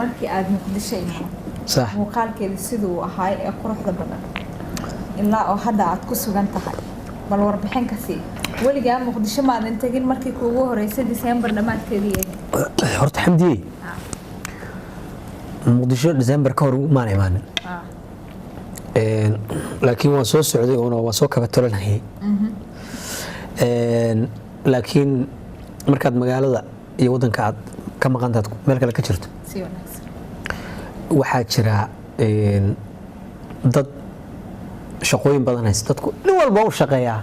markii aad muqdisho imaan صح muuqaalkeeda siduu ahaay ee quruxda badan ilaa oo hadda aad ku sugan tahay bal warbixin ka sii weligaa muqdisho maadan tagin markii kuugu horeysay December dhamaadkeedii horta xamdiye muqdisho December ka hor ma imaan laakiin waan soo socday oo waan soo kaba tolanahay laakiin markaad magaalada iyo wadanka aad ka maqantaad meel kale ka jirto si wanaagsan waxaa jira dad shaqooyin badan haysta dadku nin walba u shaqeeyaa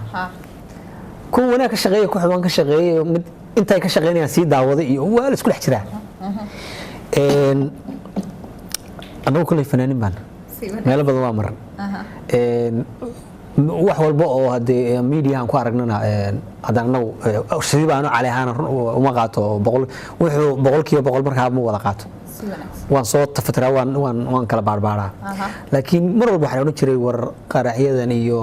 kuwa wanaag ka shaqeeya ku xubaan ka shaqeeya mid intay ka shaqeynayaan sii daawaday iyo waa la isku dhex jiraa anagu kulay fanaanin baan meel badan waa maran wax walba oo hadee media aan ku aragnana hadan anagu sidii baan u caleehaan uma qaato wuxuu 100% markaa ma wada qaato waan soo tafatiraa waan kala baarbaaraa laakiin mar walba waxaan u jiray war qaraxyadan iyo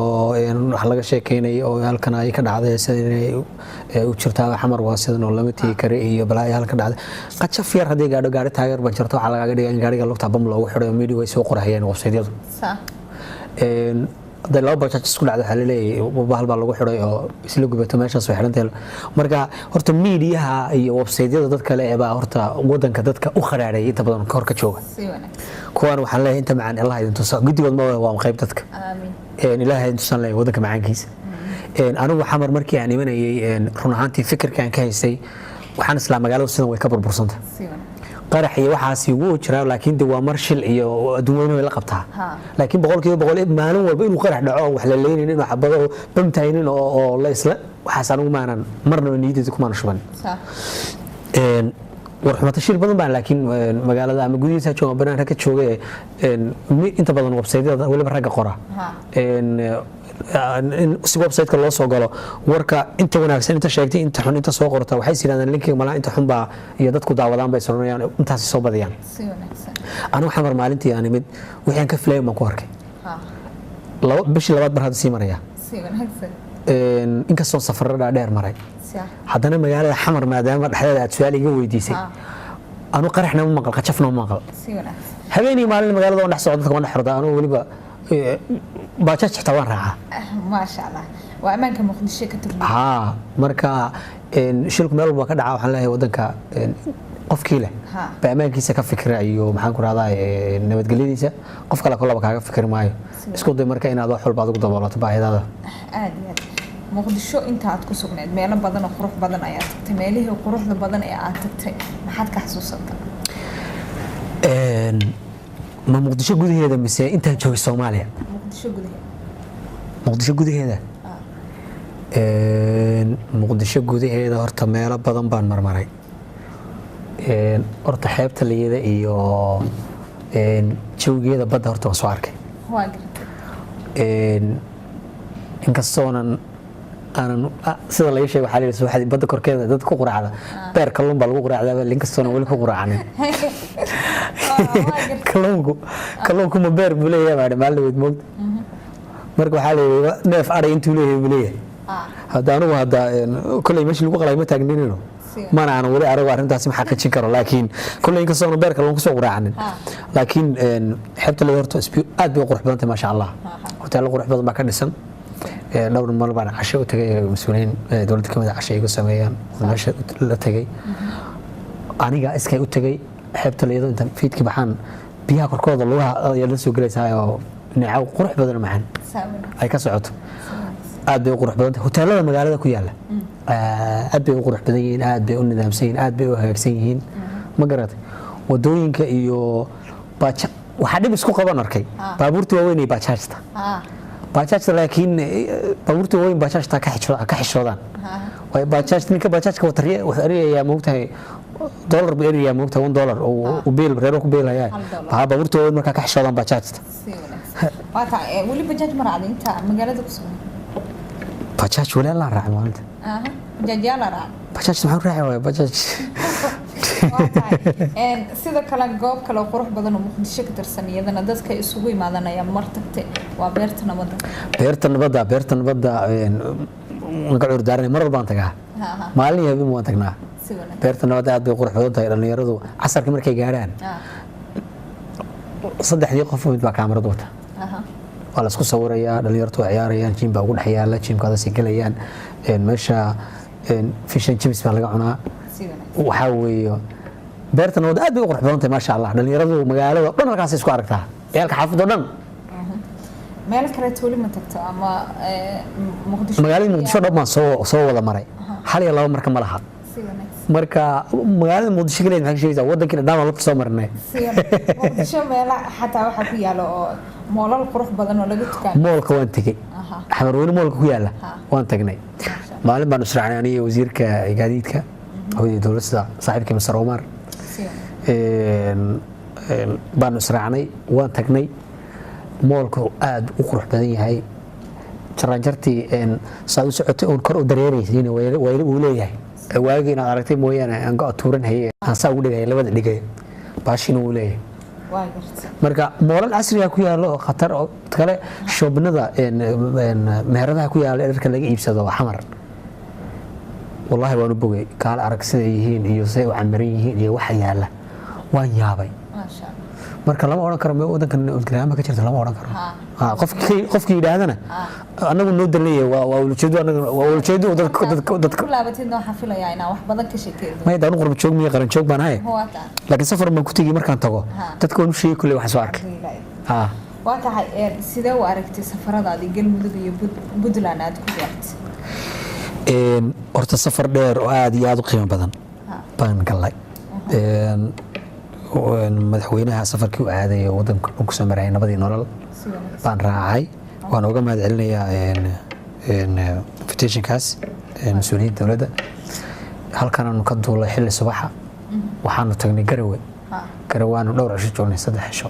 wax laga sheekeynay oo halkan ay ka dhacday sidii u jirtaa xamar waa sidan oo lama tii kare iyo balaa halka dhacday qajaf yar hadii gaari taageer ban jirto waxa laga dhigay in gaariga lugta bam loogu xidho media way soo qorayeen website-yadu hadda laba bajaaj isku dhacdo waxa la leeyahay bahal baa lagu xidhay oo isla gubato meeshaas way xidhantay marka horta meediyaha iyo website-yada dadka le baa horta wadanka dadka u kharaarayay inta badan ka hor ka jooga kuwan waxaan leeyahay inta macaan Allah idin tuso gidigood ma waa qayb dadka aamin ilaahay idin tusan leeyahay wadanka macaankiisa anigu xamar markii aan imanayay run ahaantii fikirkan ka haysay waxaan isla magaalada sidan way ka burbursantay qarax iyo waxaas ugu jira laakiin waa marshil iyo adduunweynaha la qabtaa laakiin 100% maalin walba inuu qarax dhaco wax la leeynin inuu xabado bamtaynin oo la isla waxaas anigu maanan marna niyadeedu kuma shuban warxumata shil badan baan laakiin magaalada ama gudihiisa jooga banaan ka joogay inta badan website-yada waliba ragga qora si website-ka loo soo galo warka inta wanaagsan inta sheegtay inta xun inta soo qorta waxay siidaan linkiga malaa inta xun baa iyo dadku daawadaan bay soronayaan intaas soo badiyaan si wanaagsan anigu xamar maalintii aan imid wixii ka filayay ma ku arkay bishii labaad bar hadda sii maraya si wanaagsan inkastoo safarada dheer maray haddana magaalada xamar maadaama dhexdeeda aad su'aal iga weydiisay anu qaraxna ma maqal qajafna ma maqal si wanaagsan habeenii maalin magaalada oo dhex socda dadka wada xirda anu waliba bajaaj xitaa waan raacaa ma sha Allah waa amaanka muqdisho ka turjumaa marka shilku meel walba ka dhaca waxaan leeyahay wadanka qofkii leh ba amaankiisa ka fikira iyo maxaan ku raahdaa nabadgelyadiisa qof kale kolaba kaaga fikir maayo isku day marka inaad wax walba ugu daboolato baahidaada aad muqdisho inta aad ku sugnayd meelo badan oo qurux badan ayaa tagtay meelihii quruxda badan ee aad tagtay maxaad ka xasuusatay ma muqdisho gudaheeda mise inta joogay Soomaaliya muqdisho gudaheeda muqdisho gudaheeda horta meelo badan baan marmaray horta xeebta leeyada iyo jawgeeda badda horta waan soo arkay inkastoonan aanan sida laga sheegay waxa la yiraahdaa waxa badda korkeeda dad ku quraacda beer kalluun baa lagu quraacdaa inkastoona wali ku quraacanin kalluunku ma beer buu leeyahay maalin weyd moogta marka waxa la yiraahdaa neef aray intuu leeyahay buu leeyahay hadda anigu hadda kulay meeshii lagu qalay ma taagninino mana aan wali arago arintaas ma xaqiijin karo laakiin kulay inkastoona beer kalluun ku soo quraacanin laakiin xeebta leeyada horta aad bay qurux badan tahay ma sha Allah hotel qurux badan baa ka dhisan dhowr mar baan casho u tagay mas'uuliyiin dawladda kamid ah casho igu sameeyaan meesha la tagay aniga iskay u tagay xeebta leeyada inta fiidki baxaan biyaha korkooda lugaha ayaa la soo galaysaa oo neecaw qurux badan macaan ay ka socoto aad bay qurux badan tahay hoteelada magaalada ku yaala aad bay qurux badan yihiin aad bay u nidaamsan yihiin aad bay u hagaagsan yihiin ma garatay wadooyinka iyo waxa dhib isku qaban arkay baabuurta waaweyn ee bajaajta bajaajta laakiin baabuurta waaweyn bajaajta ka xishoodaan way bajaajta ninka bajaajka watariya wax ariya moogtahay dollar ba ariya moogtahay $1 oo biil reero ku biilaya baabuurta waaweyn marka ka xishoodaan bajaajta waata wali bajaaj marada inta magaalada ku sugan bajaaj wala la raac maalinta bajaaj la raac bajaaj maxaa raacay bajaaj sida kale goob kale qurux badan oo muqdisho ka tirsan iyadana dadka isugu imaadanaya martagtay waa beerta nabadda aan ka curdaaranay mar walba aan tagaa maalin iyo habeen waan tagnaa beerta nabadda aad bay qurux badan tahay dhalinyaradu casarka markay gaaraan saddexdii qof mid baa kaamirad wata waa la isku sawirayaa dhalinyartu ay ciyaarayaan jiim baa ugu dhex yaala jiimkaada si galayaan meesha fish and chips baa laga cunaa waxaa weeye beertan wada aad bay u qurux badan tahay maasha Allah dhalinyaradu magaalada dhan halkaas isku aragtaa ciyaalka xaafadda dhan meel kale tooli ma tagto ama Muqdisho magaalada Muqdisho dhan baan soo wada maray hal iyo laba marka ma laha marka magaalada Muqdisho kale maxay sheegaysaa wadankii dhan la soo marnay Muqdisho meel xataa waxa ku yaalo oo moolal qurux badan oo laga tukaan moolka waan tagay xamarweyne moolka ku yaala waan tagnay maalin baan israacnay aniga wasiirka gaadiidka hooyada dawladda saaxiibkii Masar Omar baan israacnay waan tagnay moolku aad u qurux badan yahay jaranjartii saad u socotay oo kor u dareeraysiin wayl uu leeyahay waagi inaad aragtay mooyaane aan go'o tuuran hayay aan saa ugu dhigay labada dhigay baashina uu leeyahay marka moolal casriga ku yaalo khatar oo kale shoobnada meheradaha ku yaalo dharka laga iibsado xamar wallahi waan u bogay kaal arag sida yihiin iyo say u camiran yihiin iyo waxa yaala waan yaabay maasha marka lama oran karo wadankan udgraama ka jirta lama oran karo qofkii yiraahdana anagu noo daleeyay waa ujeedo dadka laabatid noo xafilayaa inaan wax badan ka sheekeeyo ma yadaan qurbo joog miya qaran joog baan ahay laakiin safar ma ku tagi markaan tago dadka waan u sheegay kulli wax soo arkay waa tahay sidee u aragtay safaradaadii Galmudug iyo Puntland aad ku gaartay horta safar dheer oo aad iyo aad u qiimo badan baan galay madaxweynaha safarkii u aaday wadanka ku soo maray nabadii nolol baan raacay waan uga mahad celinayaa invitationkaas mas'uuliyiinta dawladda halkan aanu ka duulay xilli subaxa waxaanu tagnay Garowe Garowaanu dhowr cisho joognay 3 cisho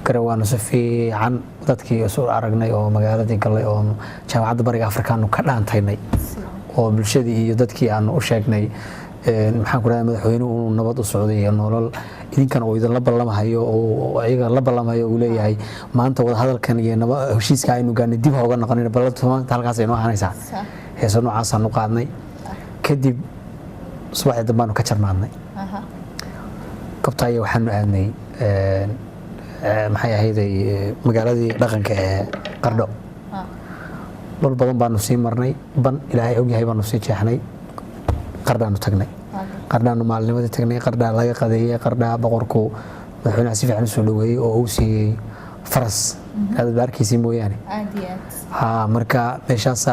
Garowaanu si fiican dadkii soo aragnay oo magaaladii galay oo jaamacadda bariga Afrikaanu ka dhaantaynay oo bulshadii iyo dadkii aanu u sheegnay maxaan ku raadinay madaxweynuhu uu nabad u socday iyo nolol idinkan oo idin la ballamayo oo ayaga la ballamayo uu leeyahay maanta wada hadalkan iyo heshiiska aynu gaarnay dib uga noqonay ballantu maanta halkaas ay noo ahaanaysaa heeso noocaas aanu qaadnay kadib subaxdii dambaanu ka jarmaadnay kabtaaya waxaanu aadnay maxay ahayd magaaladii dhaqanka ee Qardho dhul badan baanu sii marnay ban ilaahay og yahay baanu sii jeexnay Qardhaanu tagnay Qardhaanu maalnimadii tagnay Qardhaa laga qadeeyay Qardhaa boqorku madaxweynaha si fiican u soo dhaweeyay oo uu siiyay faras aad baarkiisii mooyaane marka meeshaas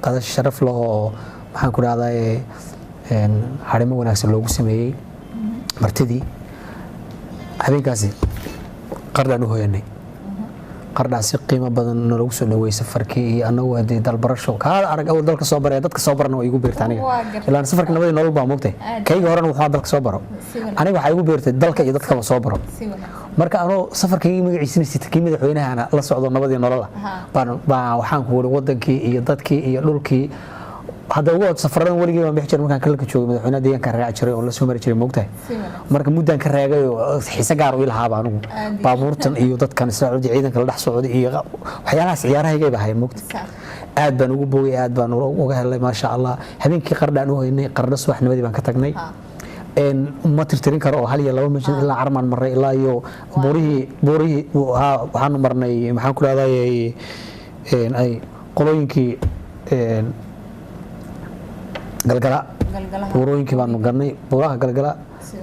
qadash sharaf leh oo maxaan ku raadayay harimo wanaagsan loogu sameeyay martidii habeenkaasi Qardhaan u hooyanay Qardhaa si qiimo badan lagu soo dhaweeyay safarkii iyo anagu hadii dalbarasho ka arag awal dalka soo baray dadka soo barna way igu beertay aniga ilaa safarkii nabadii nolol baa moogtay kayga horena wuxuu dalka soo baro aniga waxa igu beertay dalka iyo dadka soo baro marka anoo safarkii magaciisina sitay madaxweynahana la socdo nabadii nolol baa waxaan ku wari wadankii iyo dadkii iyo dhulkii hadda ugu safaradan waligii baan bixi jiray markaan kala joogay madaxweynaha deegaanka raaci jiray oo la soo mari jiray moogtay marka muddaan ka raagay oo xiisa gaar u ilahaaba anigu baabuurtan iyo dadkan Israaciil ciidanka la dhex socday iyo waxyaalahaas ciyaarahayga baahay moogtay aad baan ugu boogay aad baan uga helay ma sha Allah habeenkii Qardhaan u haynay Qardho subaxnimadii baan ka tagnay ma tirtirin karo oo hal iyo laba masjid ilaa Carmaan maray ilaa iyo boorihii waxaanu marnay maxaan ku raadayay ay qolooyinkii galgala buurooyinkii baanu galnay buuraha galgala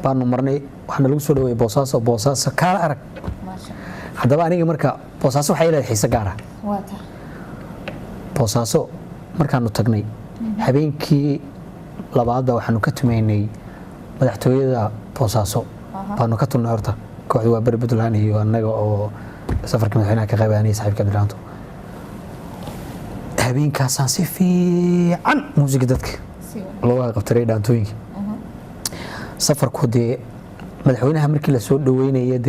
baanu marnay waxaana lagu soo dhaweeyay Boosaaso kaala arag haddaba aniga marka Boosaaso waxay leedahay xiisa gaar ah Boosaaso markaanu tagnay habeenkii labaad waxaanu ka tumaynay madaxtooyada Boosaaso baanu ka tunay horta kooxdu waa bari Puntland iyo anaga oo safarkii madaxweynaha ka qaybanayay saaxiibka Abdiraanto habeenkaas si fiican muusiga dadka looga qabtay dhaantooyinka safarku dee madaxweynaha markii la soo dhaweynayay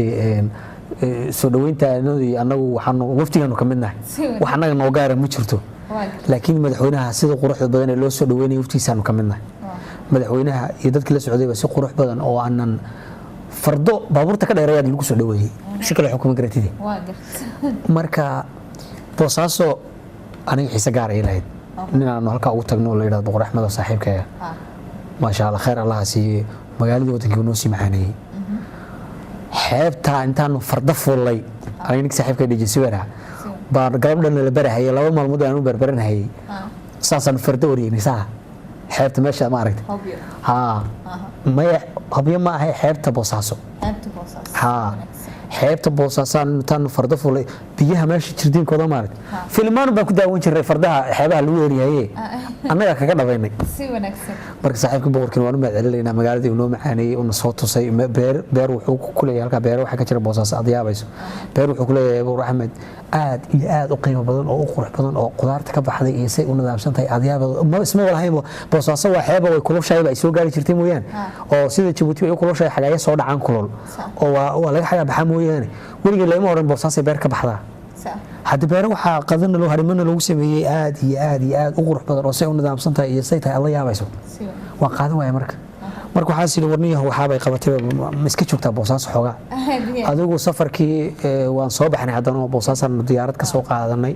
soo dhaweyntaanadii anagu waxaanu waftigaanu ka midnahay wax anaga noo gaar ma jirto laakiin madaxweynaha sida quruxda badan ee loo soo dhaweynayay waftigiisaanu ka midnahay madaxweynaha iyo dadkii la socday si qurux badan oo aanan fardo baabuurta ka dheereeyay lagu soo dhaweeyay si kale xukumo garatidii marka Boosaaso aniga xiisa gaar ay lahayd ninaanu halka ugu tagno la yiraahdo boqor Axmed oo saaxiibkaya ma sha Allah khayr Allah si magaalada wadankii noo sii macaanay xeebta intaanu farda fuulay aniga saaxiibka dhijisi wara baan gabadhan la barahayay 2 maalmood aan u barbaranayay saasan farda wareynaysaa xeebta meesha ma aragtay ma habyo ma ahay xeebta Boosaaso xeebta Boosaasan intaan farda fuulay biyaha meesha jirdiinkooda ma aragtay filmaan baan ku daawan jiray fardaha xeebaha lagu weeriyay annaga kaga dhabaynay si wanaagsan marka saaxiibka boqorkiin waan u macalinaynaa magaalada inoo macaanay oo soo tusay beer wuxuu ku leeyahay halka beer waxa ka jira Boosaaso adiyaabayso beer wuxuu ku leeyahay Abu Ahmed aad iyo aad u qiimo badan oo u qurux badan oo qudaarta ka baxday iyo say u nidaamsan tahay adiyaabada ma isma walahaymo Boosaaso waa xeeba way kulushahay ay soo gaari jirtay mooyaan oo sida Djibouti ay kulushahay xagaaya soo dhacaan kulul oo waa laga xaga baxa mooyaan waliga leeyma oran Boosaaso beer ka baxda hadda beer waxa qadan loo harimana lagu sameeyay aad iyo aad u qurux badan oo say u nidaamsan tahay iyo say tahay alla yaabayso waa qaadan waay marka waxa si warniyaha waxa bay qabatay miska joogta Boosaaso xogaa adigu safarkii waan soo baxnay haddana Boosaaso diyaarad ka soo qaadanay